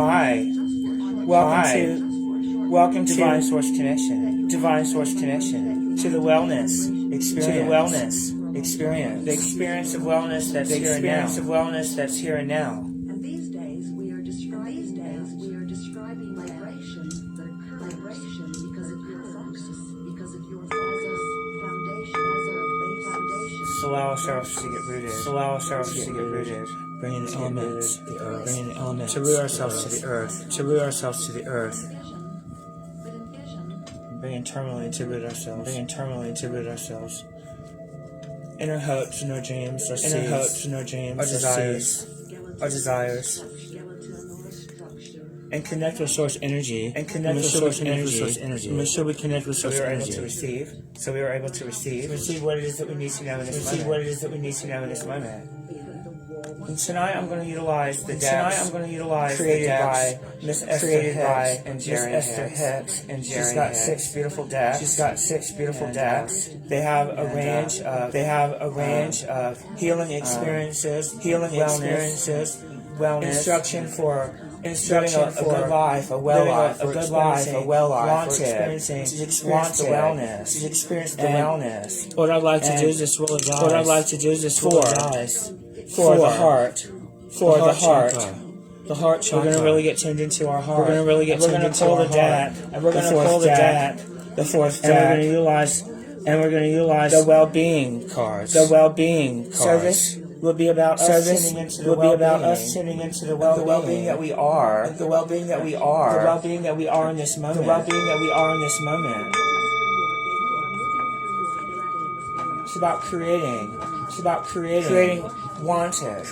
Hi. Welcome to Divine Source Connection. Divine Source Connection. To the wellness experience. To the wellness experience. The experience of wellness that's here and now. The experience of wellness that's here and now. And these days we are describing vibrations that occur because of your focus, because of your foundation, as a foundation. So allow ourselves to get rooted. So allow ourselves to get rooted. Bringing the elements, the earth. Bringing the elements. To root ourselves to the earth. To root ourselves to the earth. Bringing terminally to root ourselves. Bringing terminally to root ourselves. Inner hopes and our dreams, our seeds. Inner hopes and our dreams, our desires. Our desires. And connect with source energy. And connect with source energy. Make sure we connect with source energy. So we were able to receive. Receive what it is that we need to know in this moment. Receive what it is that we need to know in this moment. And tonight I'm going to utilize the depths created by Miss Esther Hicks. She's got 6 beautiful decks. They have a range of healing experiences, wellness, instruction for a good life, a well life, wanted, to experience the wellness. What I'd like to do is just roll a dice. For the heart. The heart chakra. We're going to really get tuned into our heart. We're going to pull the deck. And we're going to pull the deck. The fourth deck. And we're going to utilize the well-being cards. So this will be about us tuning into the well-being that we are. The well-being that we are in this moment. It's about creating. Creating wanted.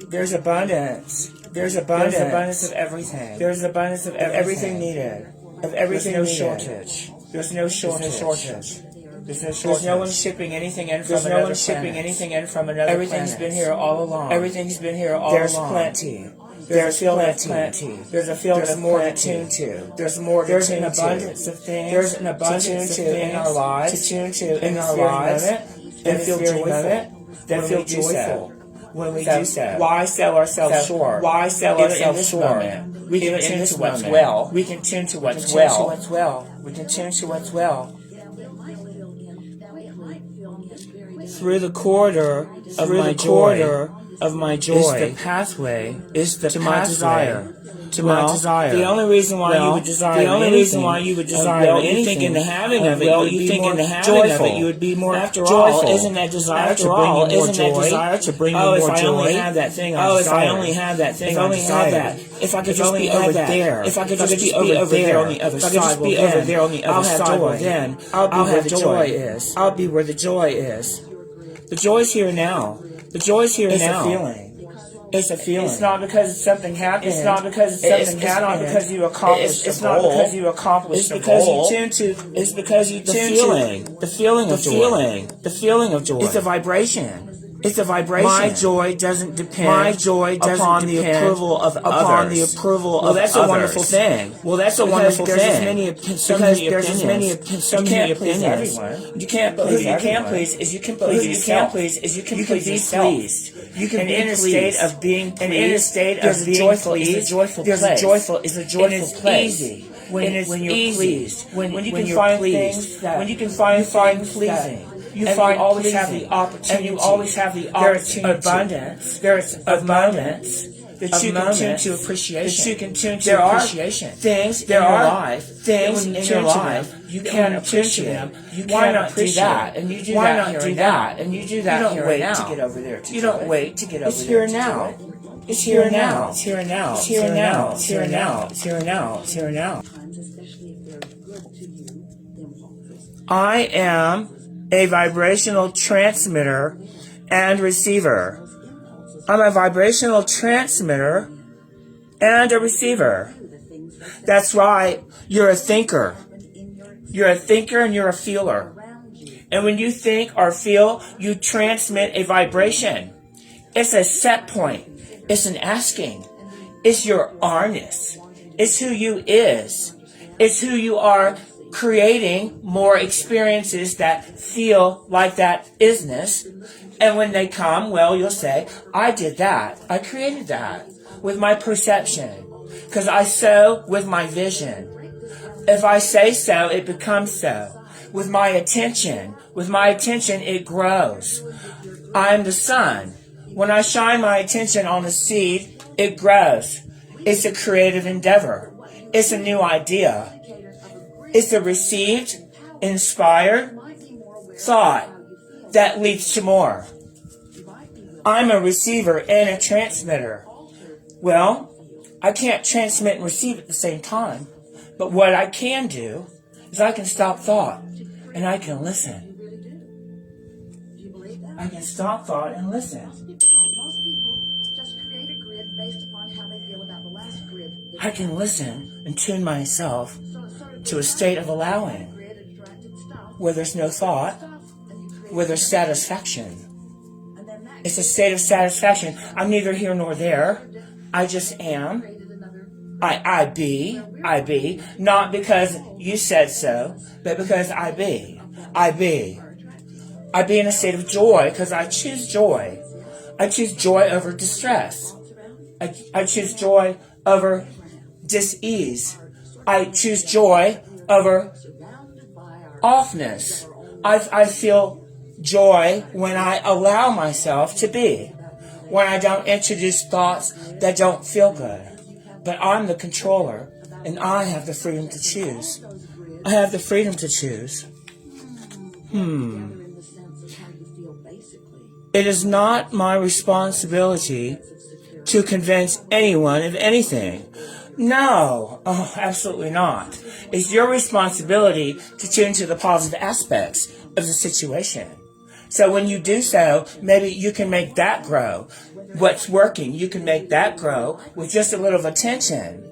There's abundance of everything. There's abundance of everything needed. There's no shortage. There's no one shipping anything in from another planet. Everything's been here all along. There's plenty. There's a field of more to tune to. There's an abundance of things in our lives and feel joyful. When we do so. Why sell ourselves short? In this moment? We can tune to what's well. We can tune to what's well. Through the corridor of my joy is the pathway to my desire. The only reason why you would desire anything, you think in the having of it, you would be more joyful. Isn't that desire to bring you more joy? To bring you more joy? If I only had that thing, if I only had that. If I could just be over there. If I could just be over there on the other side, I'll have joy. Then I'll be where the joy is. I'll be where the joy is. The joy's here now. It's a feeling. It's a feeling. It's not because something happened. It's not because you accomplished the goal. It's because you tune to the feeling of joy. The feeling of joy. It's a vibration. My joy doesn't depend upon the approval of others. Well, that's a wonderful thing. There's as many opinions. You can't please everyone. You can please yourself. You can be in a state of being pleased. There's a joyful place. When you're pleased. When you can find things pleasing. You always have the opportunity. There's abundance. There's moments that you can tune to appreciation. There are things in your life you can't appreciate them. Why not do that? And you do that here and now. You don't wait to get over there. It's here now. It's here now. I am a vibrational transmitter and receiver. I'm a vibrational transmitter and a receiver. That's right. You're a thinker. You're a thinker and you're a feeler. And when you think or feel, you transmit a vibration. It's a set point. It's an asking. It's your are-ness. It's who you is. It's who you are creating more experiences that feel like that isness. And when they come, well, you'll say, I did that. I created that with my perception. Because I sow with my vision. If I say so, it becomes so. With my attention, it grows. I'm the sun. When I shine my attention on the seed, it grows. It's a creative endeavor. It's a new idea. It's a received, inspired thought that leads to more. I'm a receiver and a transmitter. Well, I can't transmit and receive at the same time. But what I can do is I can stop thought and I can listen. I can stop thought and listen. Most people just create a grid based upon how they feel about the last grid. I can listen and tune myself to a state of allowing, where there's no thought, where there's satisfaction. It's a state of satisfaction. I'm neither here nor there. I just am. I be, not because you said so, but because I be. I be in a state of joy because I choose joy. I choose joy over distress. I choose joy over dis-ease. I choose joy over offness. I feel joy when I allow myself to be. When I don't introduce thoughts that don't feel good. But I'm the controller, and I have the freedom to choose. I have the freedom to choose. It is not my responsibility to convince anyone of anything. No, absolutely not. It's your responsibility to tune to the positive aspects of the situation. So when you do so, maybe you can make that grow. What's working, you can make that grow with just a little attention.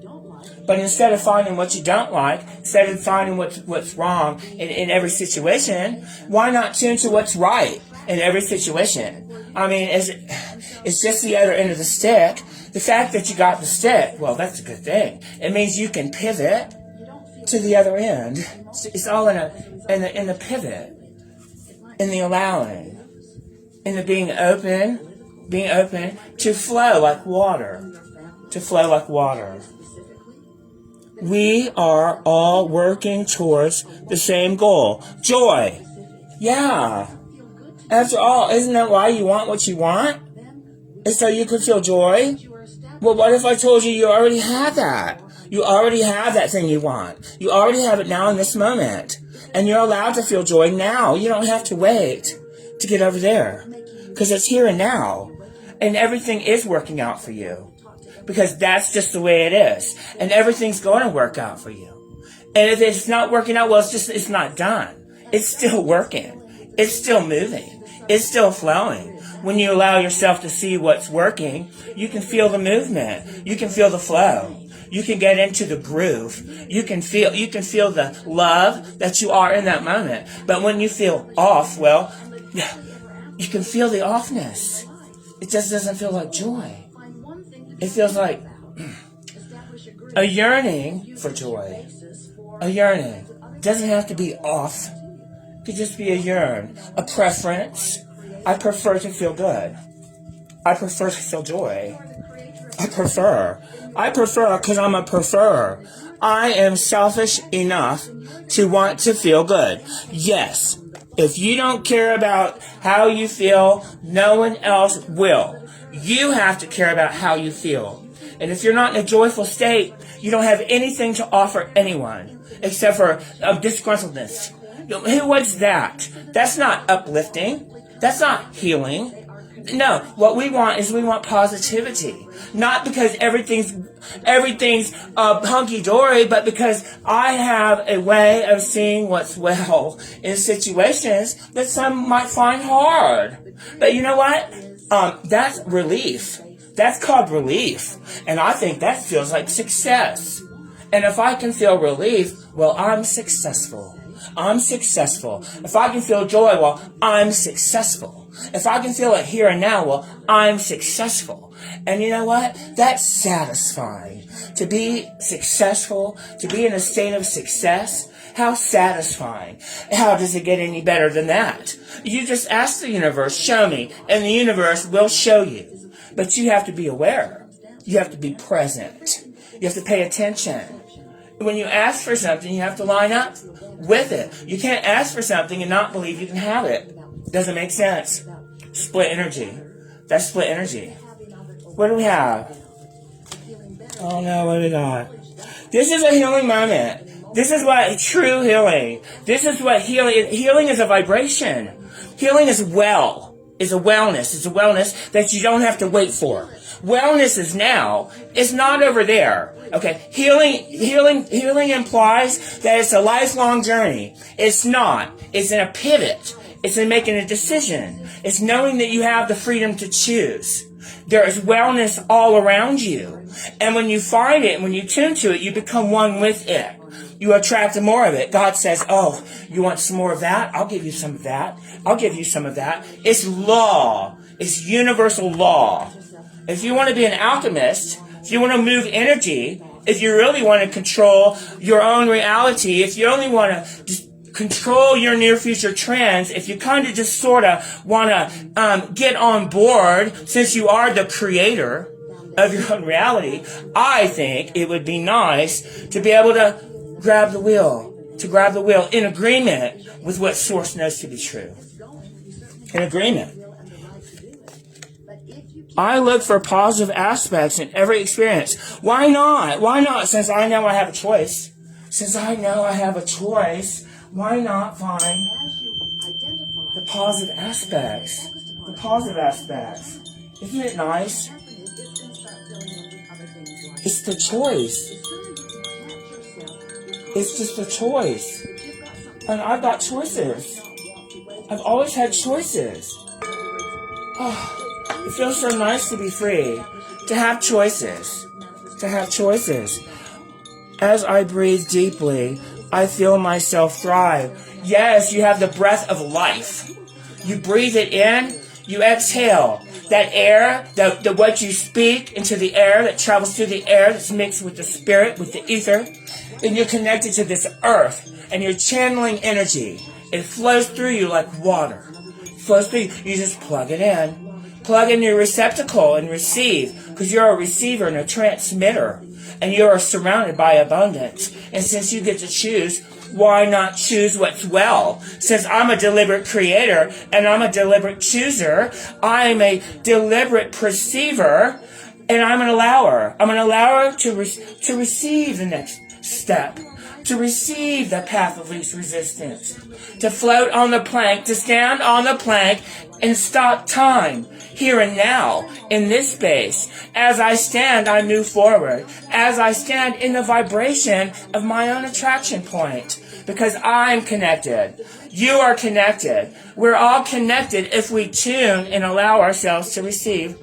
But instead of finding what you don't like, instead of finding what's wrong in every situation, why not tune to what's right in every situation? I mean, it's just the other end of the stick. The fact that you got the stick, well, that's a good thing. It means you can pivot to the other end. It's all in the pivot, in the allowing, in the being open to flow like water, We are all working towards the same goal. Joy. Yeah. After all, isn't that why you want what you want? It's so you can feel joy? Well, what if I told you already have that? You already have that thing you want. You already have it now in this moment. And you're allowed to feel joy now. You don't have to wait to get over there. Because it's here and now. And everything is working out for you. Because that's just the way it is. And everything's going to work out for you. And if it's not working out, well, it's not done. It's still working. It's still moving. It's still flowing. When you allow yourself to see what's working, you can feel the movement. You can feel the flow. You can get into the groove. You can feel the love that you are in that moment. But when you feel off, well, you can feel the offness. It just doesn't feel like joy. It feels like a yearning for joy. A yearning. It doesn't have to be off. It could just be a yearn. A preference. I prefer to feel good. I prefer to feel joy. I prefer because I'm a preferer. I am selfish enough to want to feel good. Yes. If you don't care about how you feel, no one else will. You have to care about how you feel. And if you're not in a joyful state, you don't have anything to offer anyone except for disgruntledness. What's that? That's not uplifting. That's not healing. No, what we want is positivity. Not because everything's hunky-dory, but because I have a way of seeing what's well in situations that some might find hard. But you know what? That's relief. That's called relief. And I think that feels like success. And if I can feel relief, well, I'm successful. I'm successful. If I can feel joy, well, I'm successful. If I can feel it here and now, well, I'm successful. And you know what? That's satisfying. To be successful, to be in a state of success, how satisfying. How does it get any better than that? You just ask the universe, show me, and the universe will show you. But you have to be aware. You have to be present. You have to pay attention. When you ask for something, you have to line up with it. You can't ask for something and not believe you can have it. Doesn't make sense. Split energy. That's split energy. What do we have? Oh no, what do we got? This is a healing moment. This is what true healing. This is what healing is a vibration. Healing is well. Is a wellness. It's a wellness that you don't have to wait for. Wellness is now. It's not over there. Okay. Healing implies that it's a lifelong journey. It's not. It's in a pivot. It's in making a decision. It's knowing that you have the freedom to choose. There is wellness all around you. And when you find it, and when you tune to it, you become one with it. You attract more of it. God says, oh, you want some more of that? I'll give you some of that. I'll give you some of that. It's law. It's universal law. If you want to be an alchemist, if you want to move energy, if you really want to control your own reality, if you only want to just control your near future trends, if you kind of just sort of want to get on board, since you are the creator of your own reality, I think it would be nice to be able to grab the wheel in agreement with what Source knows to be true. In agreement. I look for positive aspects in every experience. Why not? Why not? Since I know I have a choice. Why not find the positive aspects? The positive aspects. Isn't it nice? It's the choice. It's just a choice. And I've got choices. I've always had choices. Oh. It feels so nice to be free, to have choices, As I breathe deeply, I feel myself thrive. Yes, you have the breath of life. You breathe it in, you exhale. That air, the what you speak into the air, that travels through the air, that's mixed with the spirit, with the ether, and you're connected to this earth, and you're channeling energy. It flows through you like water. It flows through you. You just plug it in. Plug in your receptacle and receive, because you're a receiver and a transmitter, and you're surrounded by abundance. And since you get to choose, why not choose what's well? Since I'm a deliberate creator and I'm a deliberate chooser, I'm a deliberate perceiver, and I'm an allower. I'm an allower to receive the next step, to receive the path of least resistance, to float on the plank, to stand on the plank and stop time. Here and now, in this space. As I stand, I move forward. As I stand in the vibration of my own attraction point. Because I'm connected. You are connected. We're all connected if we tune and allow ourselves to receive.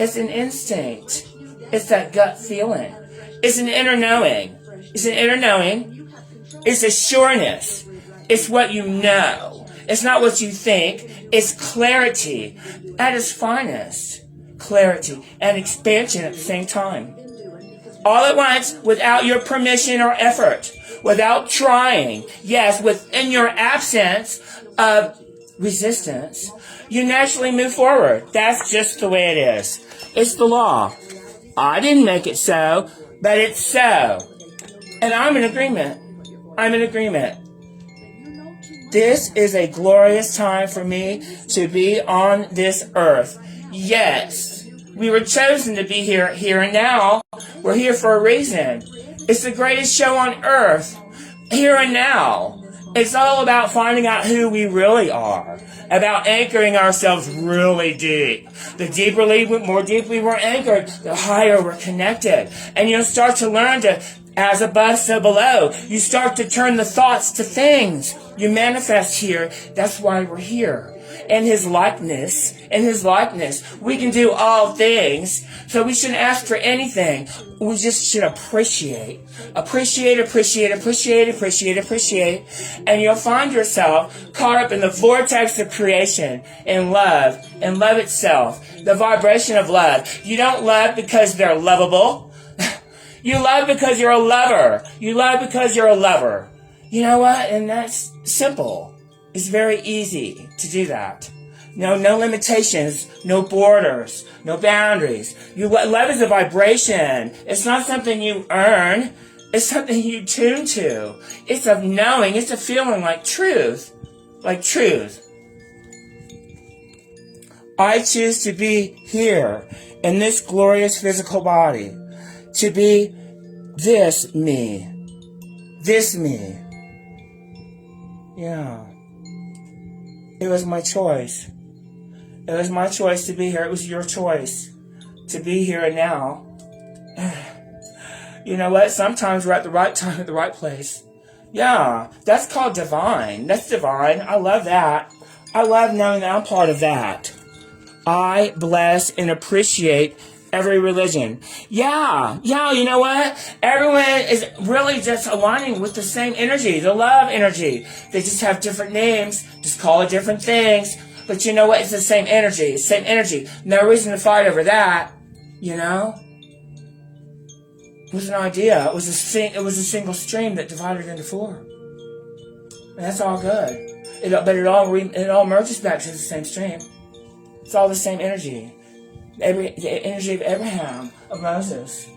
It's an instinct. It's that gut feeling. It's an inner knowing. It's a sureness. It's what you know. It's not what you think. It's clarity at its finest. Clarity and expansion at the same time. All at once, without your permission or effort. Without trying. Yes, within your absence of resistance, you naturally move forward. That's just the way it is. It's the law. I didn't make it so, but it's so. And I'm in agreement. This is a glorious time for me to be on this earth. Yes, we were chosen to be here and now. We're here for a reason. It's the greatest show on earth, here and now. It's all about finding out who we really are, about anchoring ourselves really deep. The more deeply we're anchored, the higher we're connected. And you'll start to learn to, as above, so below. You start to turn the thoughts to things. You manifest here. That's why we're here. in his likeness. In his likeness. We can do all things. So we shouldn't ask for anything. We just should appreciate. Appreciate. And you'll find yourself caught up in the vortex of creation, in love itself. The vibration of love. You don't love because they're lovable. You love because you're a lover. You love because you're a lover. You know what? And that's simple. It's very easy to do that. No limitations, no borders, no boundaries. Love is a vibration. It's not something you earn. It's something you tune to. It's a knowing. It's a feeling like truth. Like truth. I choose to be here in this glorious physical body. To be this me. This me. Yeah. It was my choice. It was my choice to be here. It was your choice to be here and now. You know what? Sometimes we're at the right time at the right place. Yeah, that's called divine. That's divine. I love that. I love knowing that I'm part of that. I bless and appreciate every religion. Yeah, you know what? Everyone is really just aligning with the same energy, the love energy. They just have different names, just call it different things. But you know what? It's the same energy. Same energy. No reason to fight over that. You know? It was an idea. It was a single stream that divided into four. And that's all good. But it all merges back to the same stream. It's all the same energy. The energy of Abraham, of Moses.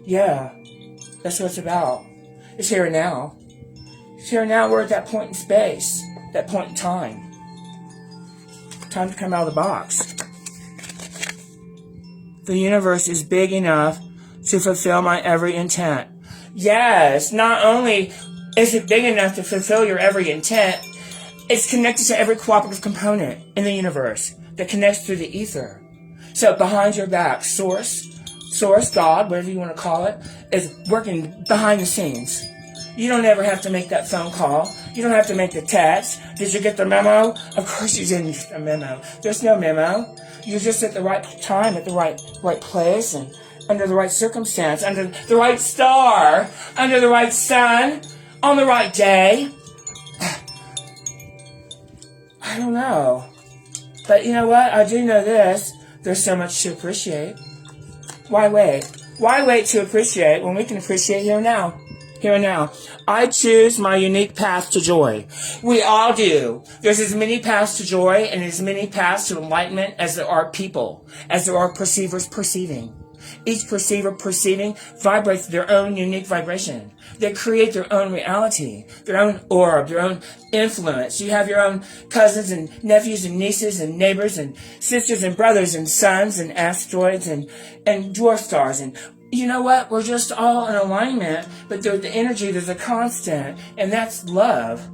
Yeah. That's what it's about. It's here and now. It's here and now. We're at that point in space. That point in time. Time to come out of the box. The universe is big enough to fulfill my every intent. Yes, not only is it big enough to fulfill your every intent, it's connected to every cooperative component in the universe that connects through the ether. So behind your back, Source, God, whatever you want to call it, is working behind the scenes. You don't ever have to make that phone call. You don't have to make the text. Did you get the memo? Of course you didn't get the memo. There's no memo. You're just at the right time, at the right place, and under the right circumstance, under the right star, under the right sun, on the right day. I don't know. But you know what? I do know this. There's so much to appreciate. Why wait? Why wait to appreciate when we can appreciate here and now? Here and now. I choose my unique path to joy. We all do. There's as many paths to joy and as many paths to enlightenment as there are people, as there are perceivers perceiving. Each perceiver perceiving vibrates their own unique vibration. They create their own reality, their own orb, their own influence. You have your own cousins and nephews and nieces and neighbors and sisters and brothers and sons and asteroids and dwarf stars. And you know what? We're just all in alignment, but the energy, there's a constant, and that's love.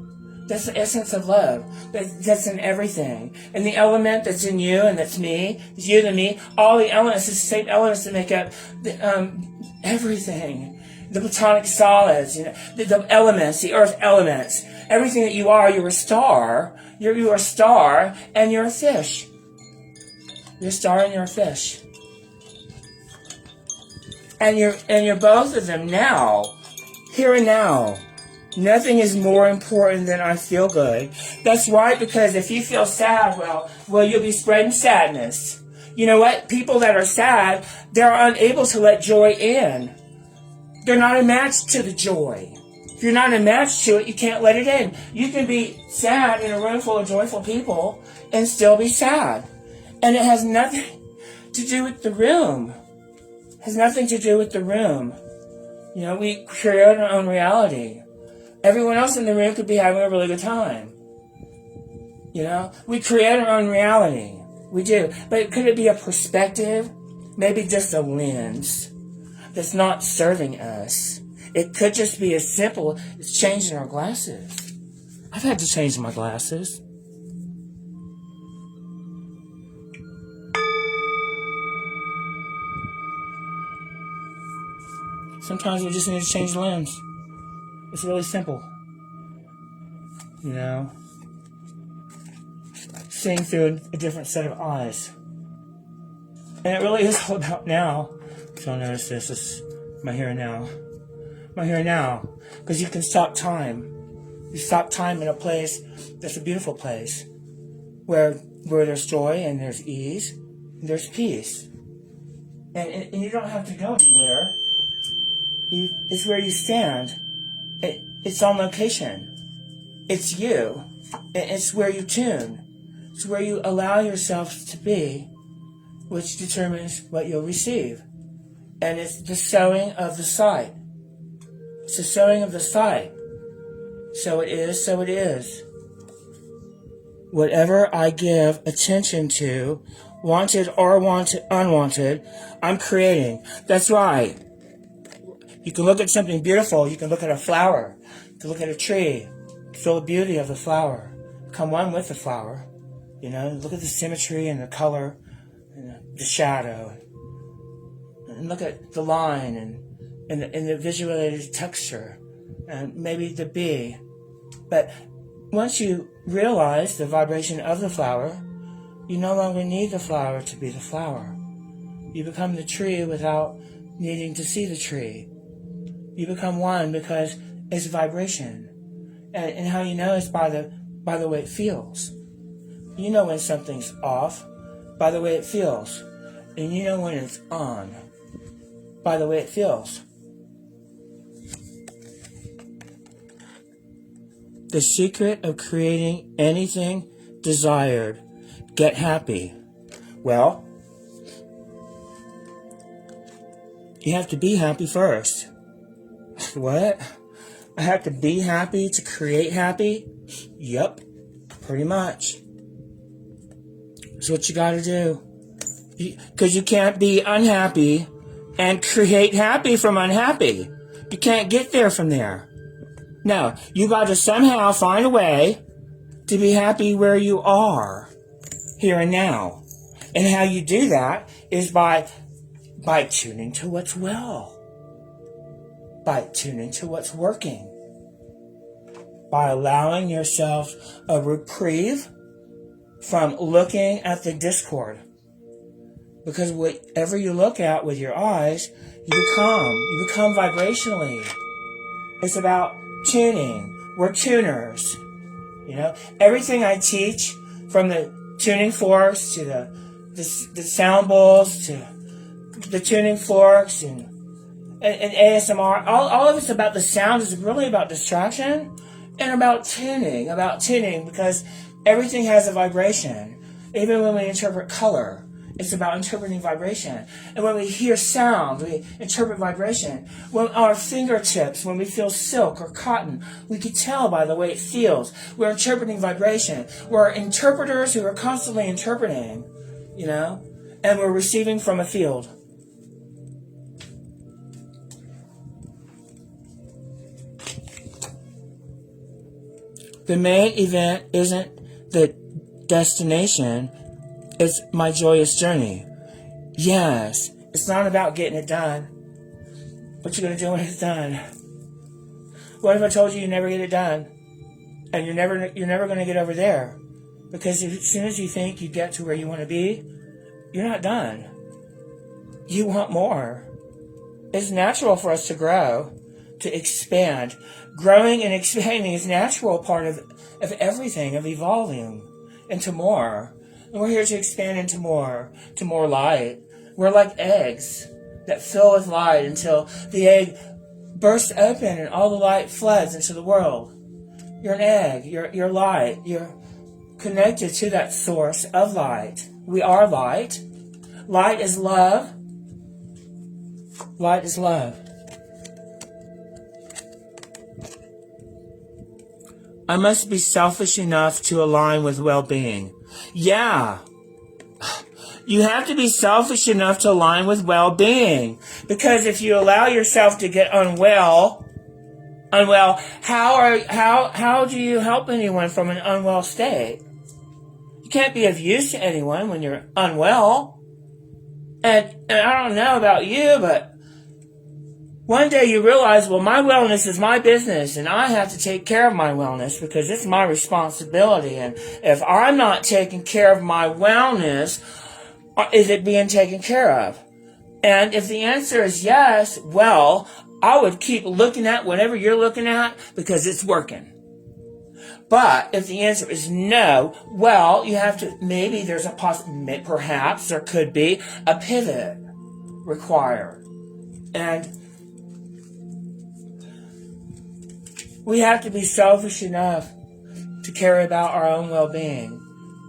That's the essence of love. That's in everything. And the element that's in you and that's me, it's you and me, all the elements, it's the same elements that make up everything. The platonic solids, the elements, the earth elements. Everything that you are, you're a star. You're a star and you're a fish. You're a star and you're a fish. And you're both of them now. Here and now. Nothing is more important than I feel good. That's right, because if you feel sad, well, you'll be spreading sadness. You know what? People that are sad, they're unable to let joy in. They're not a match to the joy. If you're not a match to it, you can't let it in. You can be sad in a room full of joyful people and still be sad. And it has nothing to do with the room. It has nothing to do with the room. We create our own reality. Everyone else in the room could be having a really good time. We create our own reality. We do. But could it be a perspective? Maybe just a lens that's not serving us. It could just be as simple as changing our glasses. I've had to change my glasses. Sometimes we just need to change the lens. It's really simple. seeing through a different set of eyes. And it really is all about now. So I'll notice this is my here and now. My here and now. Because you can stop time. You stop time in a place that's a beautiful place. Where there's joy and there's ease and there's peace. And you don't have to go anywhere. It's where you stand. It's on location. It's you. It's where you tune. It's where you allow yourself to be, which determines what you'll receive. And it's the sowing of the sight. It's the sowing of the sight. So it is, so it is. Whatever I give attention to, wanted or unwanted, I'm creating. That's right. You can look at something beautiful. You can look at a flower. You can look at a tree. Feel the beauty of the flower. Become one with the flower. You know, look at the symmetry and the color and the shadow. And look at the line and the visualized texture. And maybe the bee. But once you realize the vibration of the flower, you no longer need the flower to be the flower. You become the tree without needing to see the tree. You become one because it's vibration. And how you know is by the way it feels. You know when something's off by the way it feels. And you know when it's on by the way it feels. The secret of creating anything desired. Get happy. Well, you have to be happy first. What? I have to be happy to create happy? Yep, pretty much. That's what you gotta do. Because you can't be unhappy and create happy from unhappy. You can't get there from there. No, you got to somehow find a way to be happy where you are, here and now. And how you do that is by tuning to what's well, by tuning to what's working, by allowing yourself a reprieve from looking at the discord. Because whatever you look at with your eyes, you become vibrationally. It's about tuning. We're tuners. You know, everything I teach, from the tuning forks to the sound bowls to the tuning forks and ASMR, all of it's about the sound. Is really about distraction and about tuning, because everything has a vibration. Even when we interpret color, it's about interpreting vibration. And when we hear sound, we interpret vibration. When our fingertips, when we feel silk or cotton, we can tell by the way it feels. We're interpreting vibration. We're interpreters who are constantly interpreting, you know, and we're receiving from a field. The main event isn't the destination. It's my joyous journey. Yes, it's not about getting it done. What you gonna do when it's done? What if I told you you never get it done, and you're never gonna get over there, because as soon as you think you get to where you want to be, you're not done. You want more. It's natural for us to grow, to expand. Growing and expanding is a natural part of everything, of evolving into more. And we're here to expand into more light. We're like eggs that fill with light until the egg bursts open and all the light floods into the world. You're an egg. You're light. You're connected to that source of light. We are light. Light is love. Light is love. I must be selfish enough to align with well-being. Yeah. You have to be selfish enough to align with well-being. Because if you allow yourself to get unwell, how do you help anyone from an unwell state? You can't be of use to anyone when you're unwell. And I don't know about you, but One day you realize, well, my wellness is my business, and I have to take care of my wellness because it's my responsibility. And if I'm not taking care of my wellness, is it being taken care of? And if the answer is yes, well, I would keep looking at whatever you're looking at because it's working. But if the answer is no, well, you have to, maybe there's perhaps there could be a pivot required. And we have to be selfish enough to care about our own well-being,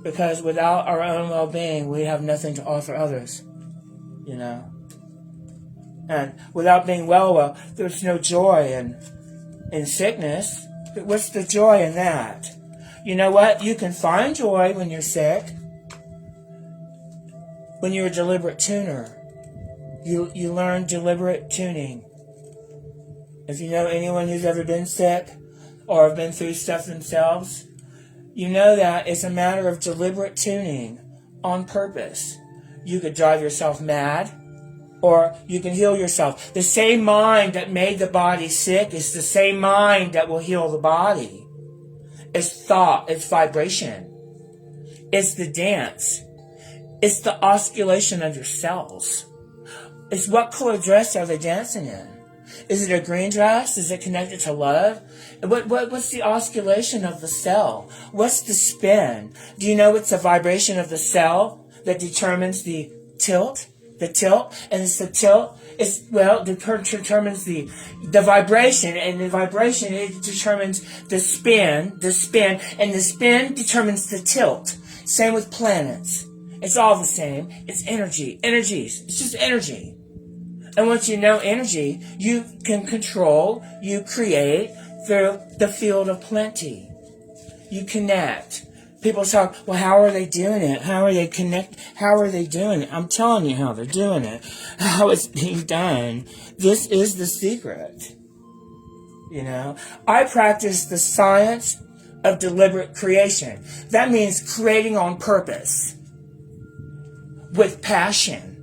because without our own well-being, we have nothing to offer others, you know. And without being well, there's no joy in sickness. But what's the joy in that? You know what? You can find joy when you're sick. When you're a deliberate tuner, you learn deliberate tuning. If you know anyone who's ever been sick or have been through stuff themselves, you know that it's a matter of deliberate tuning on purpose. You could drive yourself mad, or you can heal yourself. The same mind that made the body sick is the same mind that will heal the body. It's thought, it's vibration. It's the dance. It's the oscillation of your cells. It's what color dress are they dancing in? Is it a green dress? Is it connected to love? What's the oscillation of the cell? What's the spin? Do you know it's the vibration of the cell that determines the tilt? The tilt, and it's the tilt. Determines the vibration, and the vibration, it determines the spin, and the spin determines the tilt. Same with planets. It's all the same. It's energy. Energies. It's just energy. And once you know energy, you can control, you create through the field of plenty. You connect. People talk, well, how are they doing it? How are they How are they doing it? I'm telling you how they're doing it. How it's being done. This is the secret. You know, I practice the science of deliberate creation. That means creating on purpose, with passion,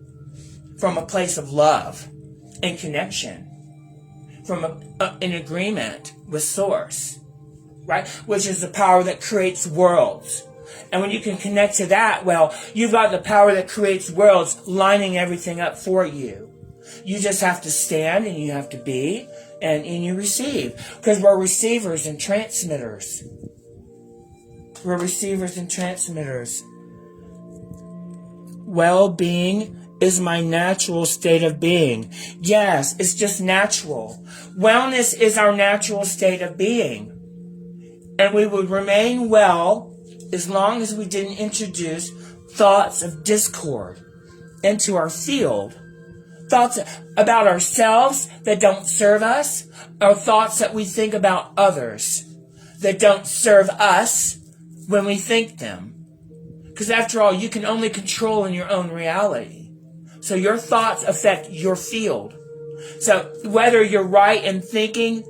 from a place of love and connection, from an agreement with Source. Right? Which is the power that creates worlds. And when you can connect to that, well, you've got the power that creates worlds lining everything up for you. You just have to stand, and you have to be, and you receive. Because we're receivers and transmitters. We're receivers and transmitters. Well-being is my natural state of being. Yes, it's just natural. Wellness is our natural state of being. And we would remain well as long as we didn't introduce thoughts of discord into our field. Thoughts about ourselves that don't serve us, or thoughts that we think about others that don't serve us when we think them. Because after all, you can only control in your own reality. So your thoughts affect your field. So whether you're right in thinking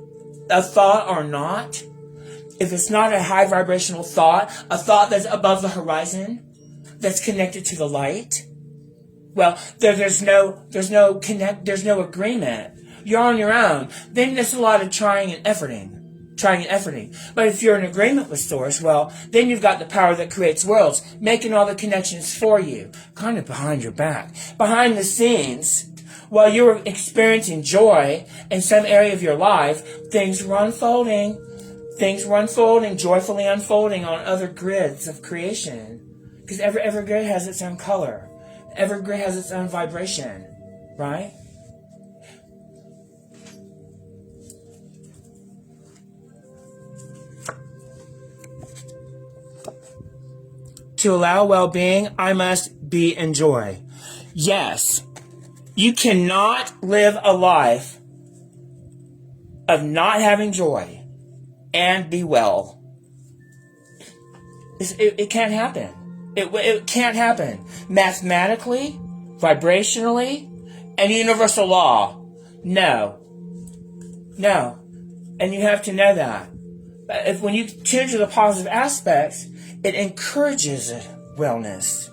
a thought or not, if it's not a high vibrational thought, a thought that's above the horizon, that's connected to the light, well, there's no agreement. You're on your own. Then there's a lot of trying and efforting. But if you're in agreement with Source, well, then you've got the power that creates worlds, making all the connections for you, kind of behind your back. Behind the scenes, while you're experiencing joy in some area of your life, things were unfolding. Things were unfolding, joyfully unfolding on other grids of creation. Because every grid has its own color. Every grid has its own vibration. Right? To allow well-being, I must be in joy. Yes. You cannot live a life of not having joy and be well. It can't happen. It can't happen. Mathematically, vibrationally, and universal law. No. And you have to know that. When you tune to the positive aspects, it encourages wellness.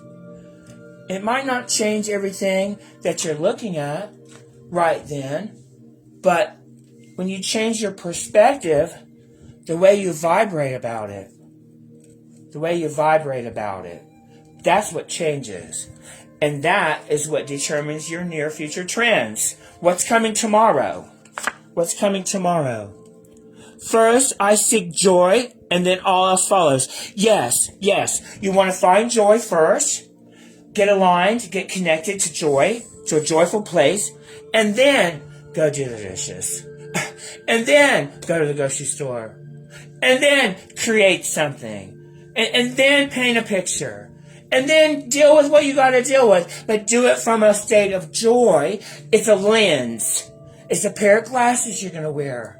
It might not change everything that you're looking at right then, But when you change your perspective, the way you vibrate about it, that's what changes. And that is what determines your near future trends. What's coming tomorrow? First, I seek joy, and then all else follows. Yes. You want to find joy first. Get aligned, get connected to joy, to a joyful place, and then go do the dishes. And then go to the grocery store. And then create something. And then paint a picture. And then deal with what you got to deal with. But do it from a state of joy. It's a lens. It's a pair of glasses you're going to wear.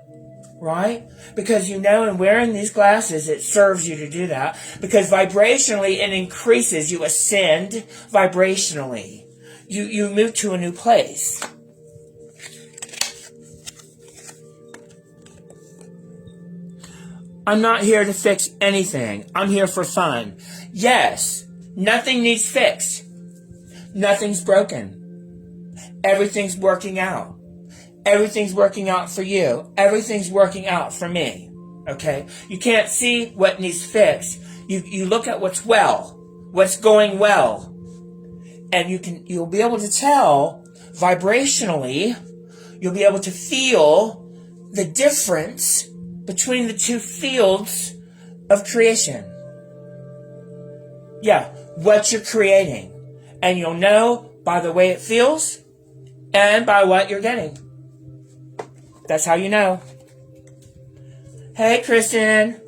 Right? Because in wearing these glasses, it serves you to do that. Because vibrationally, it increases. You ascend vibrationally. You move to a new place. I'm not here to fix anything. I'm here for fun. Yes, nothing needs fixed. Nothing's broken. Everything's working out. Everything's working out for you. Everything's working out for me. Okay? You can't see what needs fixed. You look at what's going well. And you'll be able to tell vibrationally, you'll be able to feel the difference between the two fields of creation. Yeah, what you're creating. And you'll know by the way it feels and by what you're getting. That's how you know. Hey, Kristen.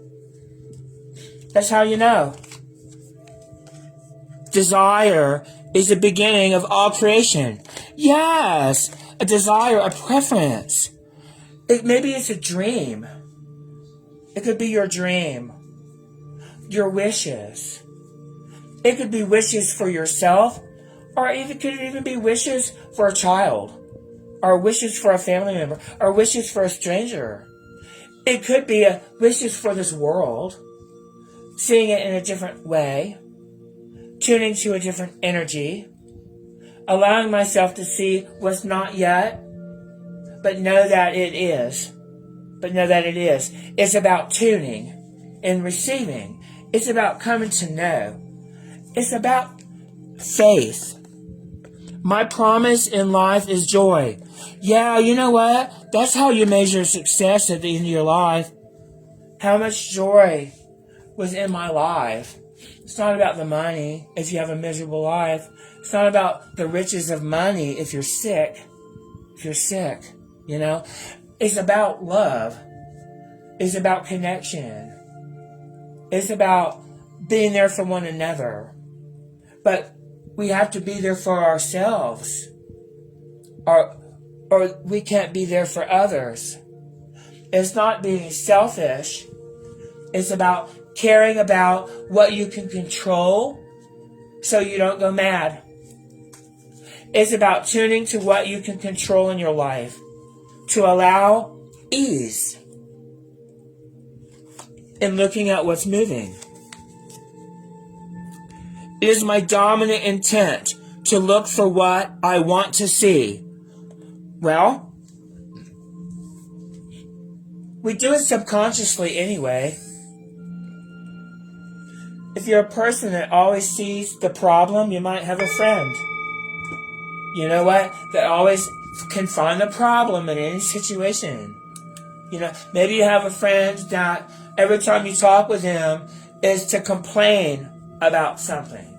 That's how you know. Desire is the beginning of all creation. Yes, a desire, a preference. Maybe it's a dream. It could be your dream. Your wishes. It could be wishes for yourself, or it could even be wishes for a child, or wishes for a family member, or wishes for a stranger. It could be wishes for this world, seeing it in a different way, tuning to a different energy, allowing myself to see what's not yet, but know that it is. It's about tuning and receiving. It's about coming to know. It's about faith. My promise in life is joy. Yeah, you know what? That's how you measure success at the end of your life. How much joy was in my life. It's not about the money if you have a miserable life. It's not about the riches of money if you're sick. It's about love. It's about connection. It's about being there for one another. But we have to be there for ourselves. Or we can't be there for others. It's not being selfish. It's about caring about what you can control so you don't go mad. It's about tuning to what you can control in your life to allow ease in looking at what's moving. It is my dominant intent to look for what I want to see. Well, we do it subconsciously anyway. If you're a person that always sees the problem, you might have a friend. You know what? That always can find the problem in any situation. Maybe you have a friend that every time you talk with him is to complain about something.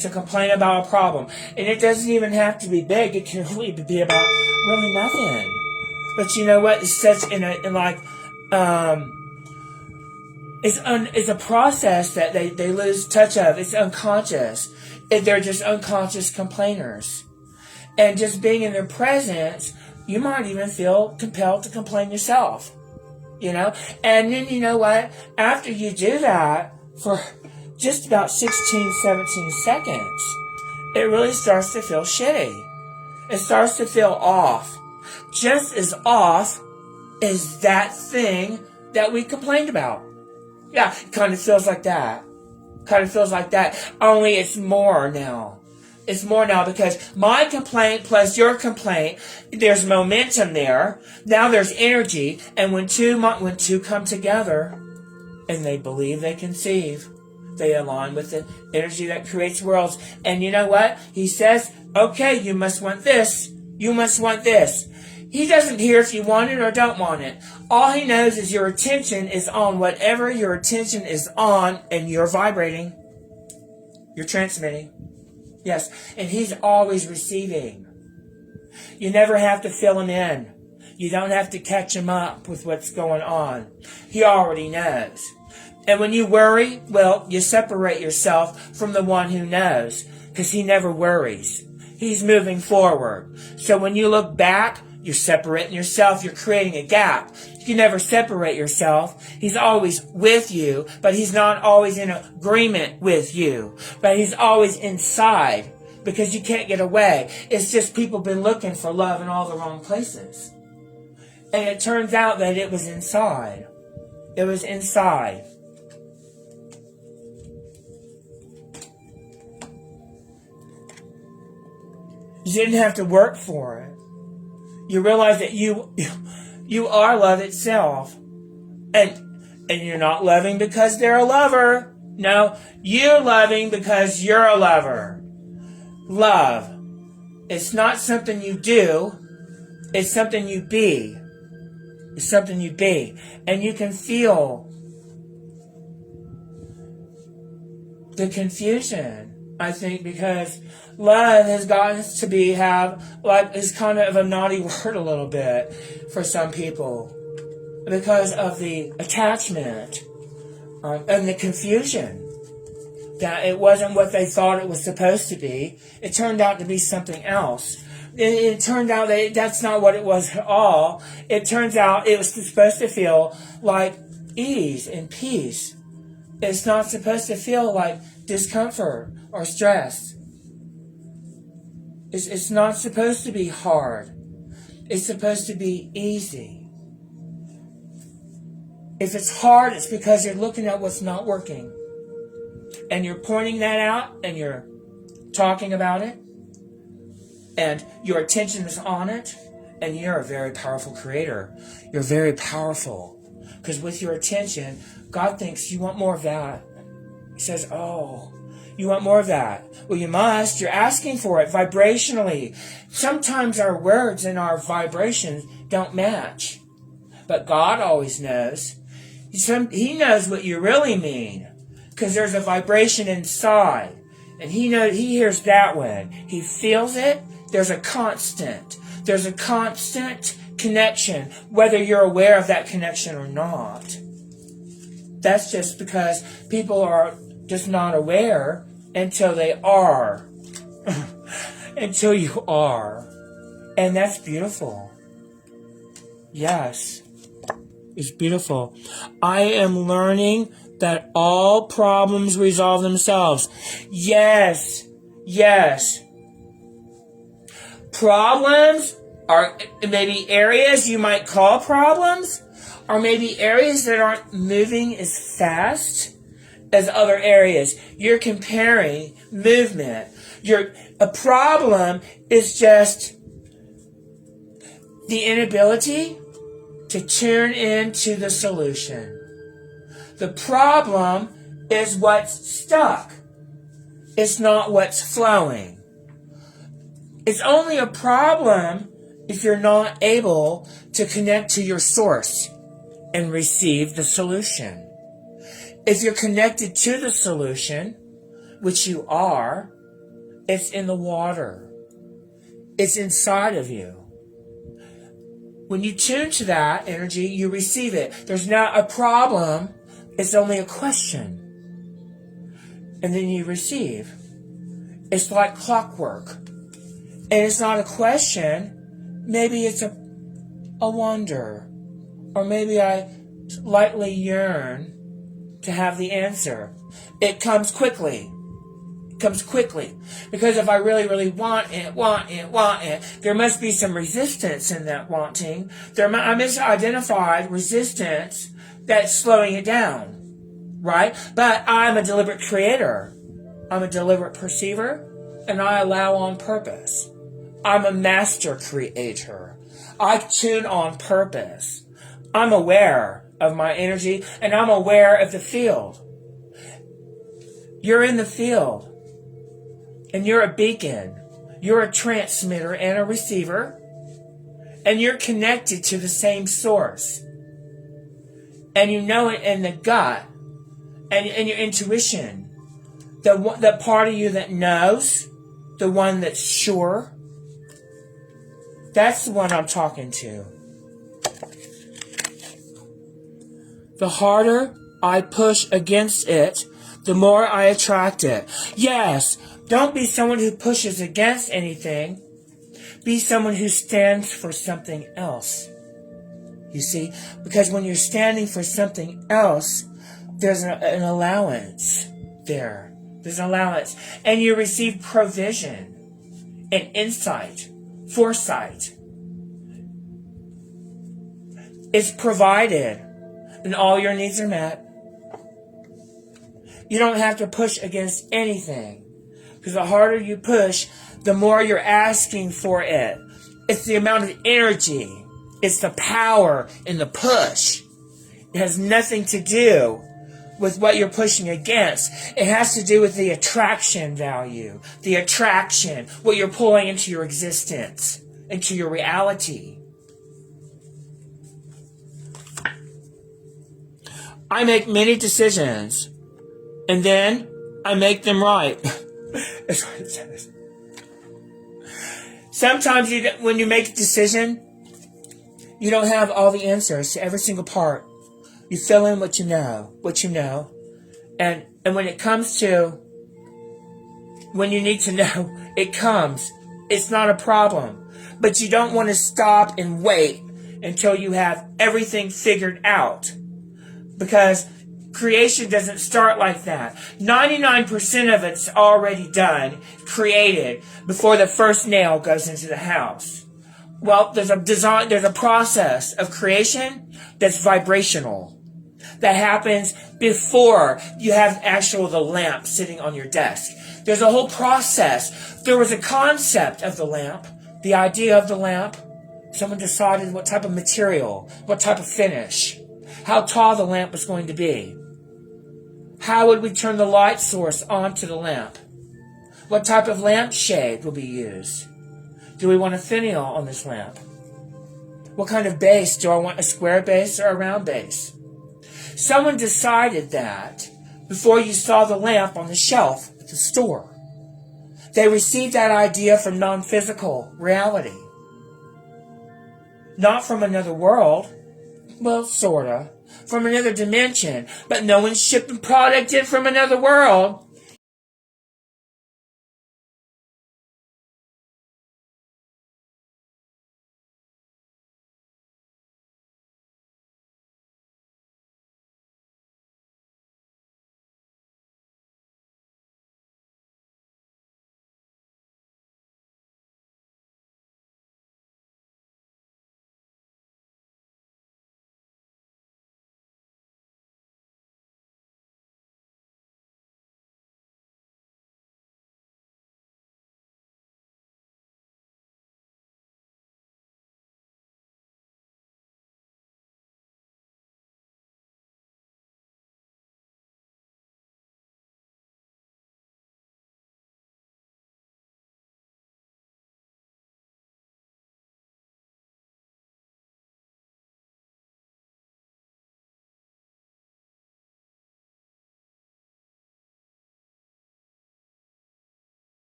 To complain about a problem. And it doesn't even have to be big. It can really be about really nothing. But you know what? It's such it's a process that they lose touch of. It's unconscious. They're just unconscious complainers. And just being in their presence, you might even feel compelled to complain yourself. And then you know what? After you do that for just about 16, 17 seconds, it really starts to feel shitty. It starts to feel off. Just as off as that thing that we complained about. Yeah, it kind of feels like that. Only it's more now. It's more now because my complaint plus your complaint, there's momentum there. Now there's energy. And when two come together and they believe they conceive, they align with the energy that creates worlds. And you know what? He says, okay, you must want this. You must want this. He doesn't care if you want it or don't want it. All he knows is your attention is on whatever your attention is on, and you're vibrating. You're transmitting. Yes, and he's always receiving. You never have to fill him in. You don't have to catch him up with what's going on. He already knows. And when you worry, well, you separate yourself from the one who knows, because he never worries. He's moving forward. So when you look back, you're separating yourself. You're creating a gap. You can never separate yourself. He's always with you, but he's not always in agreement with you. But he's always inside, because you can't get away. It's just people been looking for love in all the wrong places. And it turns out that it was inside. It was inside. You didn't have to work for it. You realize that you are love itself. And you're not loving because they're a lover. No, you're loving because you're a lover. Love. It's not something you do. It's something you be. It's something you be. And you can feel the confusion, I think, because love has gotten to is kind of a naughty word a little bit for some people, because of the attachment and the confusion that it wasn't what they thought it was supposed to be. It turned out to be something else. It turned out that that's not what it was at all. It turns out it was supposed to feel like ease and peace. It's not supposed to feel like discomfort or stress. It's not supposed to be hard. It's supposed to be easy. If it's hard, it's because you're looking at what's not working. And you're pointing that out, and you're talking about it, and your attention is on it, and you're a very powerful creator. You're very powerful. Because with your attention, God thinks you want more of that. He says, oh, you want more of that? Well, you must. You're asking for it vibrationally. Sometimes our words and our vibrations don't match. But God always knows. He knows what you really mean. Because there's a vibration inside. And he hears that one. He feels it. There's a constant. There's a constant connection, whether you're aware of that connection or not. That's just because people are just not aware until they are. Until you are. And that's beautiful. Yes. It's beautiful. I am learning that all problems resolve themselves. Yes. Yes. Problems are maybe areas you might call problems, or maybe areas that aren't moving as fast as other areas. You're comparing movement. A problem is just the inability to tune into the solution. The problem is what's stuck. It's not what's flowing. It's only a problem if you're not able to connect to your source and receive the solution. If you're connected to the solution, which you are, it's in the water. It's inside of you. When you tune to that energy, you receive it. There's not a problem. It's only a question. And then you receive. It's like clockwork. And it's not a question. Maybe it's a wonder. Or maybe I lightly yearn to have the answer. It comes quickly. It comes quickly. Because if I really, really want it, there must be some resistance in that wanting. I misidentified resistance that's slowing it down. Right? But I'm a deliberate creator. I'm a deliberate perceiver. and I allow on purpose. I'm a master creator. I tune on purpose. I'm aware of my energy, and I'm aware of the field. You're in the field, and you're a beacon. You're a transmitter and a receiver, and you're connected to the same source. And you know it in the gut and your intuition. The part of you that knows, the one that's sure, that's the one I'm talking to. The harder I push against it, the more I attract it. Yes, don't be someone who pushes against anything. Be someone who stands for something else. You see, because when you're standing for something else, there's an allowance there. There's an allowance. And you receive provision and insight, foresight. It's provided, and all your needs are met. You don't have to push against anything, because the harder you push, the more you're asking for it. It's the amount of energy. It's the power in the push. It has nothing to do with what you're pushing against. It has to do with the attraction value, the attraction, what you're pulling into your existence, into your reality. I make many decisions, and then I make them right. That's what it says. Sometimes when you make a decision, you don't have all the answers to every single part. You fill in what you know. And when it comes to when you need to know, it comes. It's not a problem. But you don't want to stop and wait until you have everything figured out. Because creation doesn't start like that. 99% of it's already done, created, before the first nail goes into the house. Well, there's a process of creation that's vibrational. That happens before you have the lamp sitting on your desk. There's a whole process. There was a concept of the lamp, the idea of the lamp. Someone decided what type of material, what type of finish, how tall the lamp was going to be. How would we turn the light source onto the lamp? What type of lampshade will be used? Do we want a finial on this lamp? What kind of base? Do I want a square base or a round base? Someone decided that before you saw the lamp on the shelf at the store. They received that idea from non-physical reality. Not from another world. Well, sorta. From another dimension. But no one's shipping product in from another world.